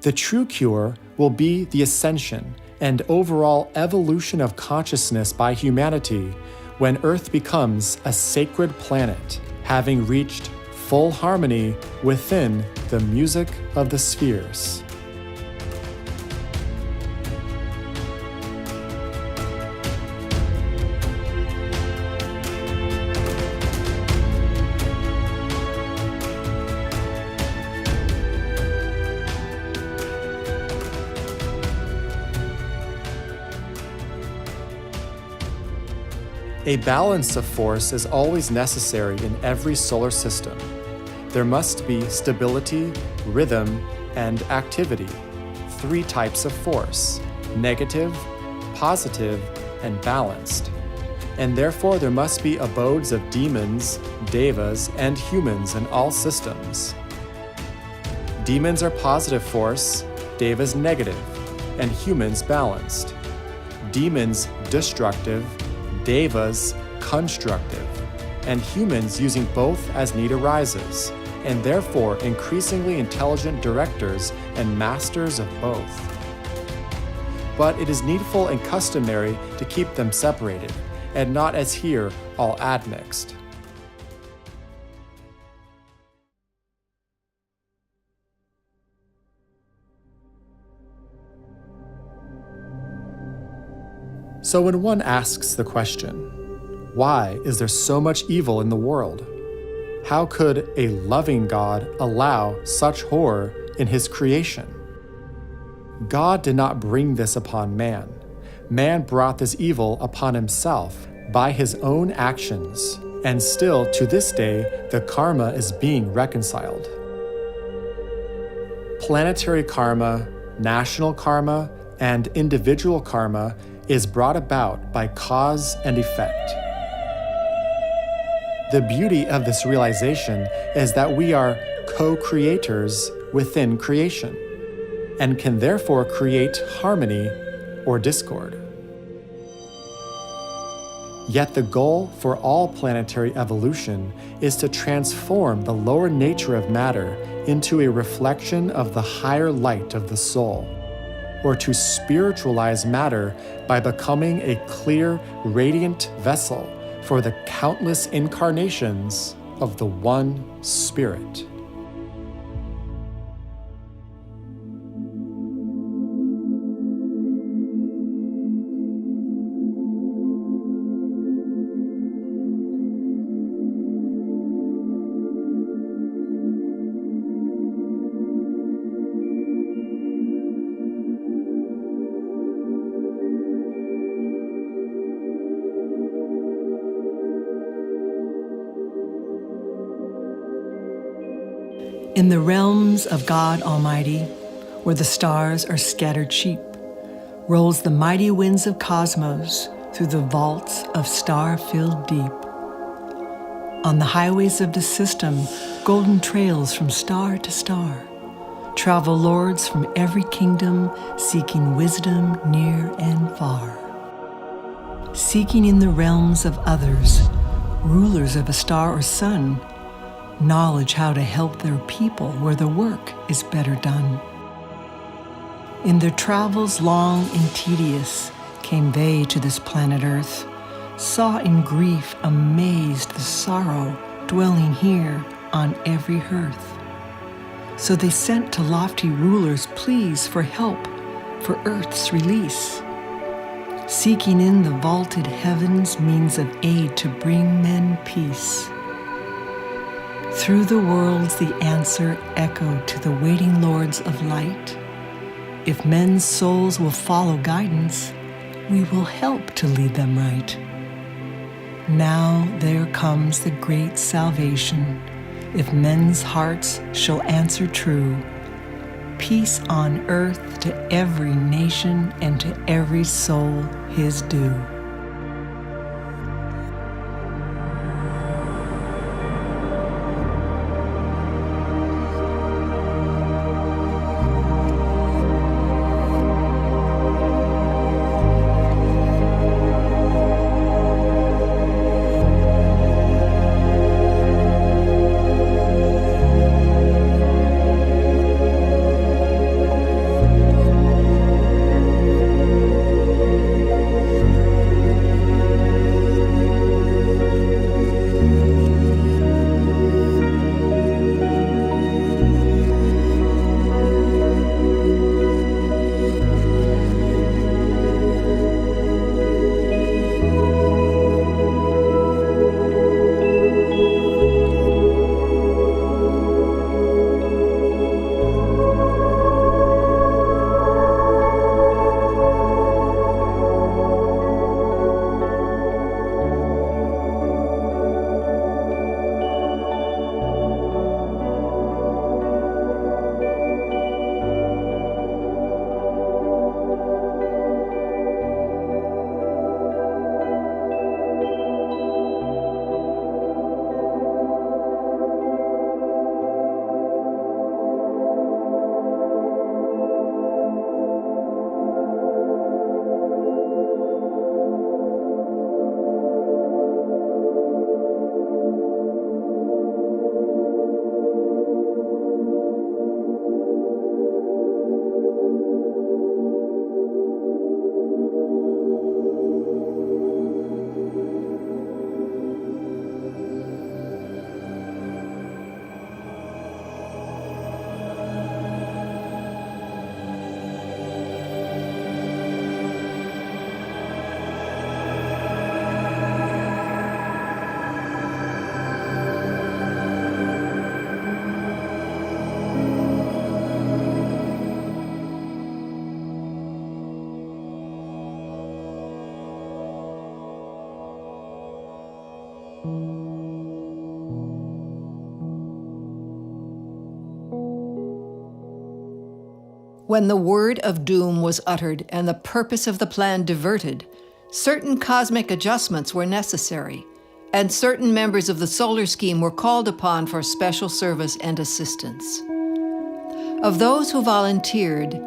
The true cure will be the ascension and overall evolution of consciousness by humanity when Earth becomes a sacred planet, having reached full harmony within the music of the spheres. A balance of force is always necessary in every solar system. There must be stability, rhythm, and activity, 3 types of force: negative, positive, and balanced. And therefore there must be abodes of demons, devas, and humans in all systems. Demons are positive force, devas negative, and humans balanced. Demons destructive, devas constructive, and humans using both as need arises, and therefore increasingly intelligent directors and masters of both. But it is needful and customary to keep them separated, and not as here all admixed. So when one asks the question, why is there so much evil in the world? How could a loving God allow such horror in his creation? God did not bring this upon man. Man brought this evil upon himself by his own actions, and still to this day the karma is being reconciled. Planetary karma, national karma, and individual karma is brought about by cause and effect. The beauty of this realization is that we are co-creators within creation, and can therefore create harmony or discord. Yet the goal for all planetary evolution is to transform the lower nature of matter into a reflection of the higher light of the soul, or to spiritualize matter by becoming a clear, radiant vessel for the countless incarnations of the one Spirit. In the realms of God Almighty, where the stars are scattered sheep, rolls the mighty winds of cosmos through the vaults of star-filled deep. On the highways of the system, golden trails from star to star, travel lords from every kingdom, seeking wisdom near and far. Seeking in the realms of others, rulers of a star or sun, knowledge how to help their people where the work is better done. In their travels long and tedious, came they to this planet Earth, saw in grief amazed the sorrow dwelling here on every hearth. So they sent to lofty rulers pleas for help for Earth's release, seeking in the vaulted heavens means of aid to bring men peace. Through the worlds the answer echoed to the waiting lords of light. If men's souls will follow guidance, we will help to lead them right. Now there comes the great salvation, if men's hearts shall answer true. Peace on earth to every nation and to every soul his due. When the word of doom was uttered and the purpose of the plan diverted, certain cosmic adjustments were necessary, and certain members of the solar scheme were called upon for special service and assistance. Of those who volunteered,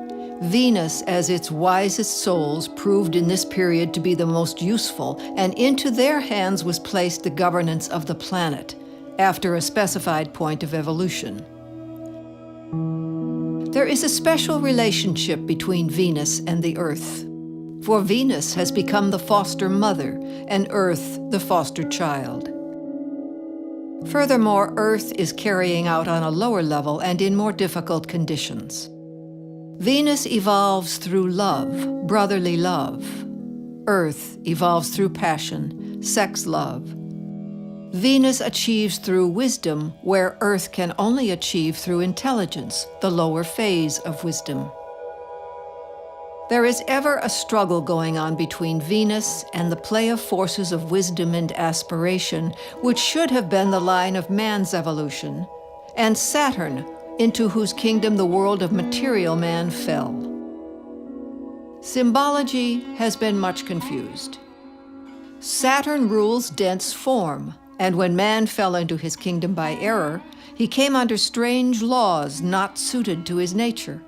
Venus, as its wisest souls, proved in this period to be the most useful, and into their hands was placed the governance of the planet, after a specified point of evolution. There is a special relationship between Venus and the Earth, for Venus has become the foster mother, and Earth the foster child. Furthermore, Earth is carrying out on a lower level and in more difficult conditions. Venus evolves through love, brotherly love. Earth evolves through passion, sex love. Venus achieves through wisdom where Earth can only achieve through intelligence, the lower phase of wisdom. There is ever a struggle going on between Venus and the play of forces of wisdom and aspiration, which should have been the line of man's evolution, and Saturn, into whose kingdom the world of material man fell. Symbology has been much confused. Saturn rules dense form, and when man fell into his kingdom by error, he came under strange laws not suited to his nature.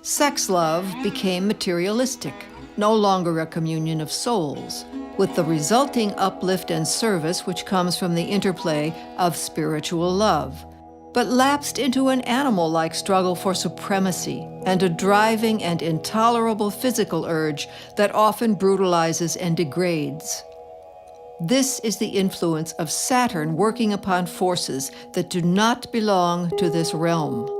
Sex love became materialistic, no longer a communion of souls, with the resulting uplift and service which comes from the interplay of spiritual love, but lapsed into an animal-like struggle for supremacy and a driving and intolerable physical urge that often brutalizes and degrades. This is the influence of Saturn working upon forces that do not belong to this realm.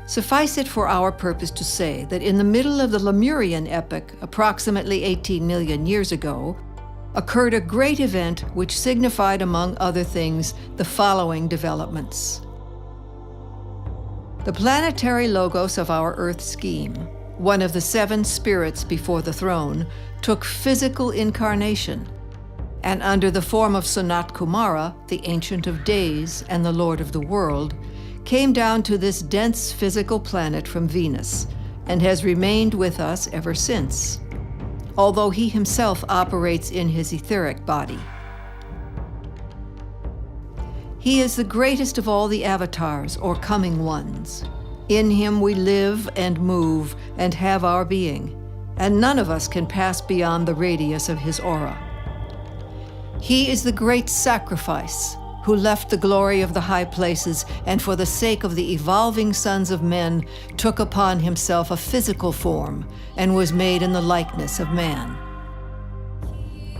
Suffice it for our purpose to say that in the middle of the Lemurian epoch, approximately 18 million years ago, occurred a great event which signified, among other things, the following developments. The planetary logos of our Earth scheme, one of the 7 spirits before the throne, took physical incarnation, and under the form of Sanat Kumara, the Ancient of Days and the Lord of the World, came down to this dense physical planet from Venus and has remained with us ever since, although he himself operates in his etheric body. He is the greatest of all the avatars or coming ones. In him we live and move and have our being, and none of us can pass beyond the radius of his aura. He is the great sacrifice, who left the glory of the high places and for the sake of the evolving sons of men took upon himself a physical form and was made in the likeness of man.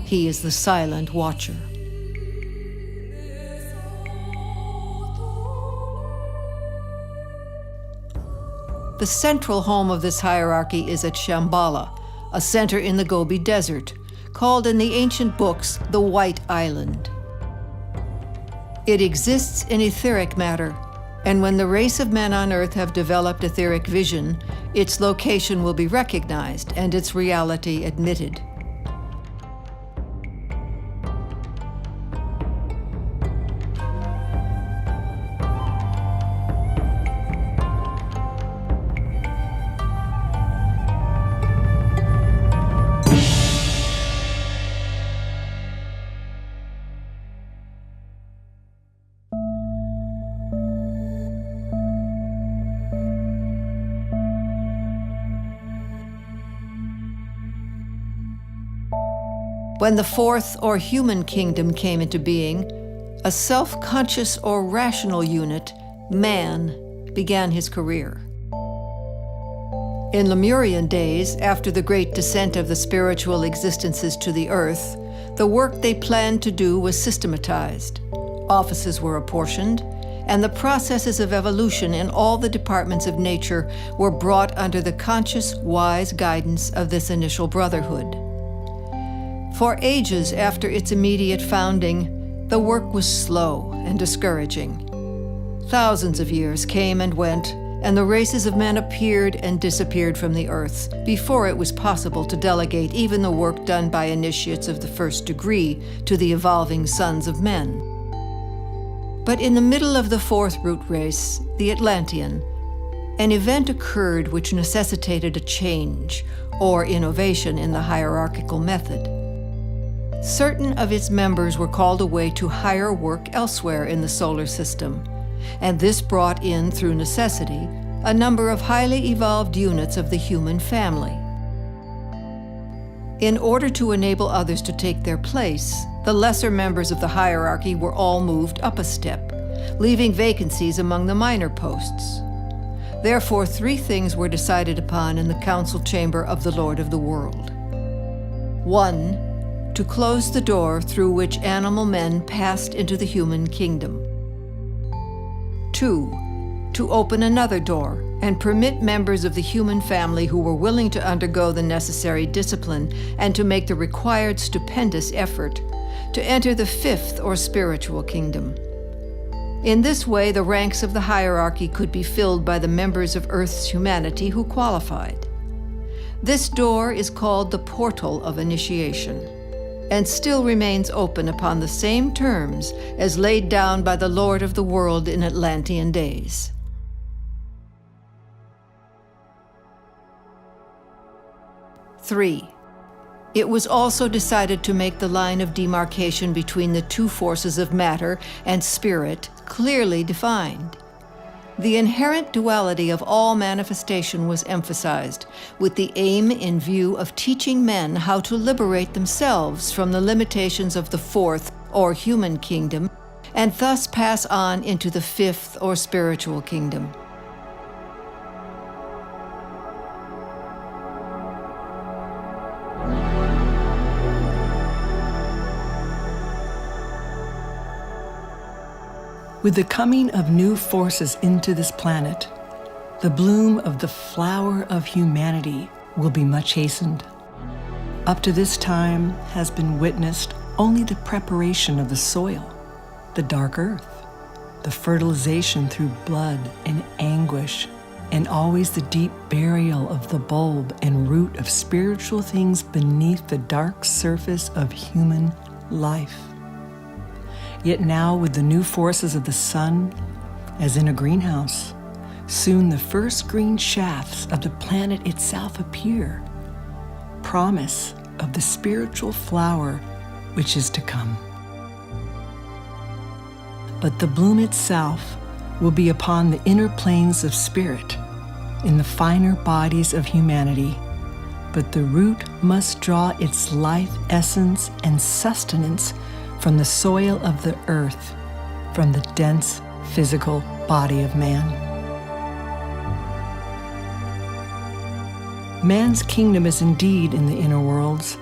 He is the silent watcher. The central home of this hierarchy is at Shambhala, a center in the Gobi Desert, called in the ancient books the White Island. It exists in etheric matter, and when the race of men on Earth have developed etheric vision, its location will be recognized and its reality admitted. When the 4th or human kingdom came into being, a self-conscious or rational unit, man, began his career. In Lemurian days, after the great descent of the spiritual existences to the earth, the work they planned to do was systematized. Offices were apportioned, and the processes of evolution in all the departments of nature were brought under the conscious, wise guidance of this initial brotherhood. For ages after its immediate founding, the work was slow and discouraging. Thousands of years came and went, and the races of men appeared and disappeared from the earth before it was possible to delegate even the work done by initiates of the 1st degree to the evolving sons of men. But in the middle of the 4th root race, the Atlantean, an event occurred which necessitated a change or innovation in the hierarchical method. Certain of its members were called away to higher work elsewhere in the solar system, and this brought in, through necessity, a number of highly evolved units of the human family. In order to enable others to take their place, the lesser members of the hierarchy were all moved up a step, leaving vacancies among the minor posts. Therefore, 3 things were decided upon in the council chamber of the Lord of the World. 1, to close the door through which animal men passed into the human kingdom. 2, to open another door and permit members of the human family who were willing to undergo the necessary discipline and to make the required stupendous effort to enter the fifth or spiritual kingdom. In this way, the ranks of the hierarchy could be filled by the members of Earth's humanity who qualified. This door is called the portal of initiation, and still remains open upon the same terms as laid down by the Lord of the world in Atlantean days. Three, it was also decided to make the line of demarcation between the two forces of matter and spirit clearly defined. The inherent duality of all manifestation was emphasized, with the aim in view of teaching men how to liberate themselves from the limitations of the fourth or human kingdom, and thus pass on into the fifth or spiritual kingdom. With the coming of new forces into this planet, the bloom of the flower of humanity will be much hastened. Up to this time has been witnessed only the preparation of the soil, the dark earth, the fertilization through blood and anguish, and always the deep burial of the bulb and root of spiritual things beneath the dark surface of human life. Yet now, with the new forces of the sun, as in a greenhouse, soon the first green shafts of the planet itself appear, promise of the spiritual flower which is to come. But the bloom itself will be upon the inner planes of spirit, in the finer bodies of humanity, but the root must draw its life essence and sustenance from the soil of the earth, from the dense physical body of man. Man's kingdom is indeed in the inner worlds,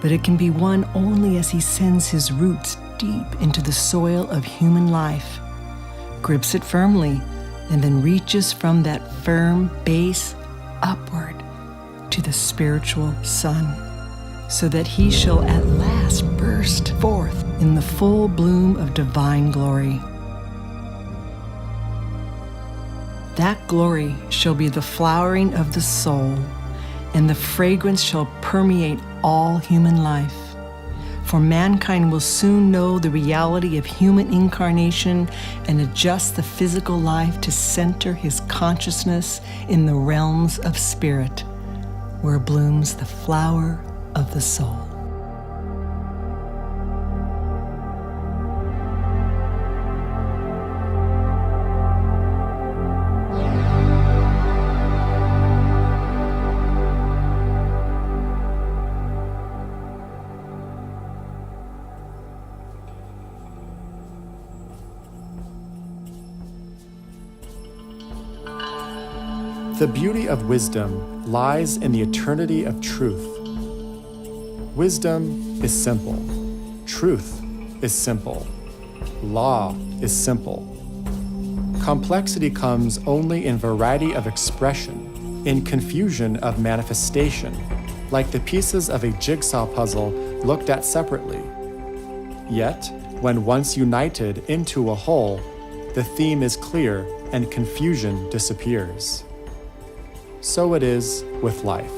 but it can be won only as he sends his roots deep into the soil of human life, grips it firmly, and then reaches from that firm base upward to the spiritual sun, so that he shall at last burst forth in the full bloom of divine glory. That glory shall be the flowering of the soul, and the fragrance shall permeate all human life. For mankind will soon know the reality of human incarnation and adjust the physical life to center his consciousness in the realms of spirit, where blooms the flower of the soul. The beauty of wisdom lies in the eternity of truth. Wisdom is simple. Truth is simple. Law is simple. Complexity comes only in variety of expression, in confusion of manifestation, like the pieces of a jigsaw puzzle looked at separately. Yet, when once united into a whole, the theme is clear and confusion disappears. So it is with life.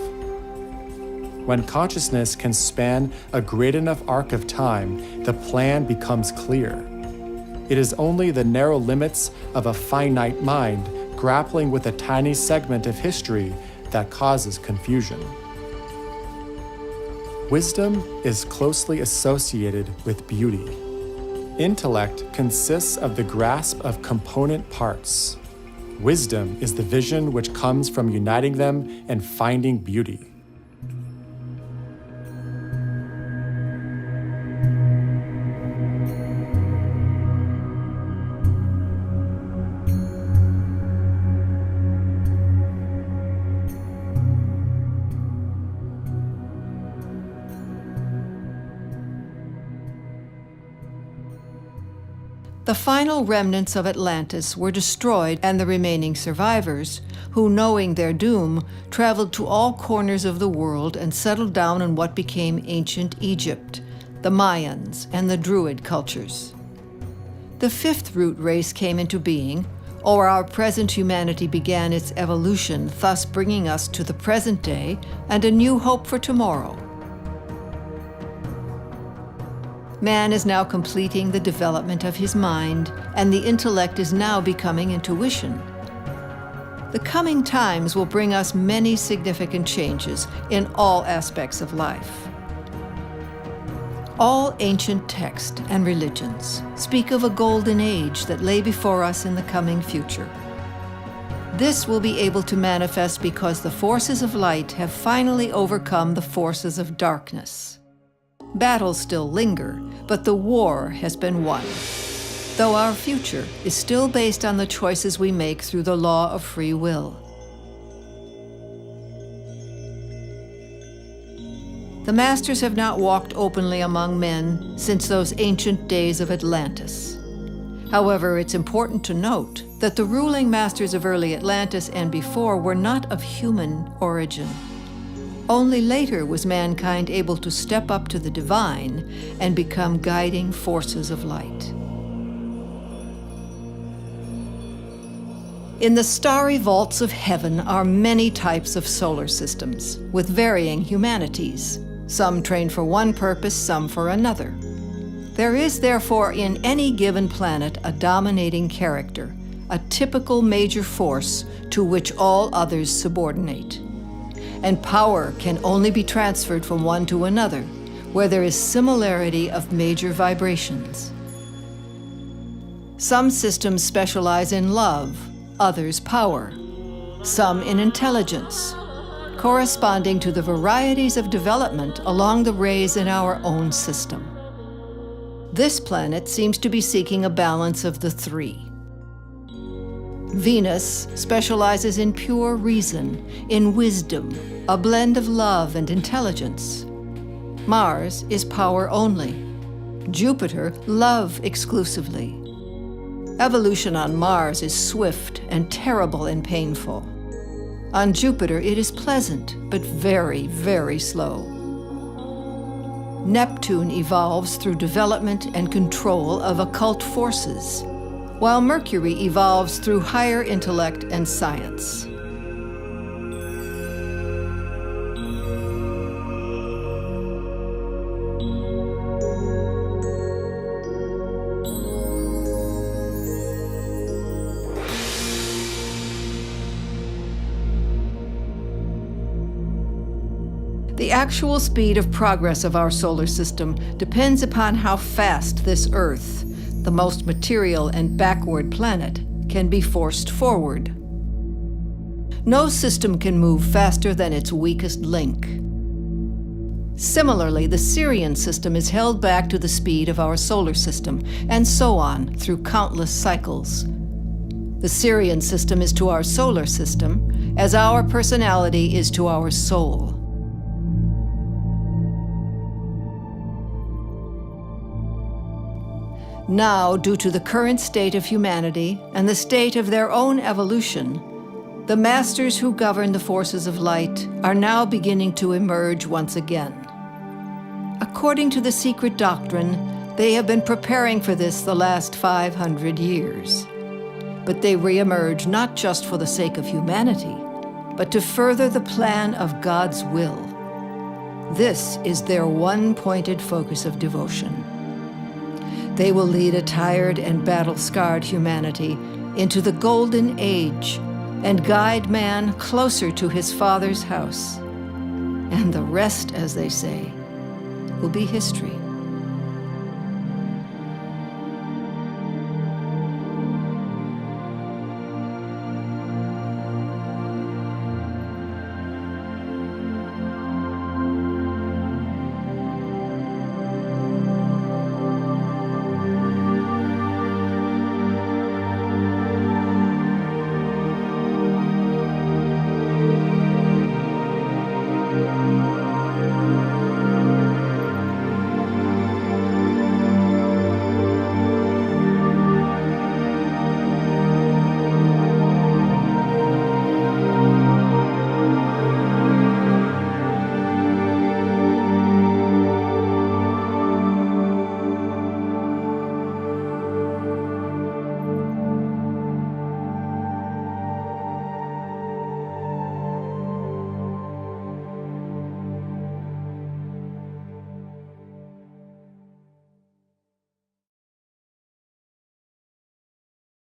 When consciousness can span a great enough arc of time, the plan becomes clear. It is only the narrow limits of a finite mind grappling with a tiny segment of history that causes confusion. Wisdom is closely associated with beauty. Intellect consists of the grasp of component parts. Wisdom is the vision which comes from uniting them and finding beauty. The final remnants of Atlantis were destroyed, and the remaining survivors, who, knowing their doom, traveled to all corners of the world and settled down in what became ancient Egypt, the Mayans, and the Druid cultures. The fifth root race came into being, or our present humanity began its evolution, thus bringing us to the present day and a new hope for tomorrow. Man is now completing the development of his mind, and the intellect is now becoming intuition. The coming times will bring us many significant changes in all aspects of life. All ancient texts and religions speak of a golden age that lay before us in the coming future. This will be able to manifest because the forces of light have finally overcome the forces of darkness. Battles still linger, but the war has been won. Though our future is still based on the choices we make through the law of free will. The masters have not walked openly among men since those ancient days of Atlantis. However, it's important to note that the ruling masters of early Atlantis and before were not of human origin. Only later was mankind able to step up to the divine and become guiding forces of light. In the starry vaults of heaven are many types of solar systems, with varying humanities. Some trained for one purpose, some for another. There is therefore in any given planet a dominating character, a typical major force to which all others subordinate. And power can only be transferred from one to another, where there is similarity of major vibrations. Some systems specialize in love, others power, some in intelligence, corresponding to the varieties of development along the rays in our own system. This planet seems to be seeking a balance of the three. Venus specializes in pure reason, in wisdom, a blend of love and intelligence. Mars is power only. Jupiter, love exclusively. Evolution on Mars is swift and terrible and painful. On Jupiter, it is pleasant, but very, very slow. Neptune evolves through development and control of occult forces, while Mercury evolves through higher intellect and science. The actual speed of progress of our solar system depends upon how fast this Earth, the most material and backward planet, can be forced forward. No system can move faster than its weakest link. Similarly, the Sirian system is held back to the speed of our solar system, and so on through countless cycles. The Sirian system is to our solar system as our personality is to our soul. Now, due to the current state of humanity and the state of their own evolution, the masters who govern the forces of light are now beginning to emerge once again. According to the secret doctrine, they have been preparing for this the last 500 years. But they re-emerge not just for the sake of humanity, but to further the plan of God's will. This is their one-pointed focus of devotion. They will lead a tired and battle-scarred humanity into the golden age and guide man closer to his Father's house. And the rest, as they say, will be history.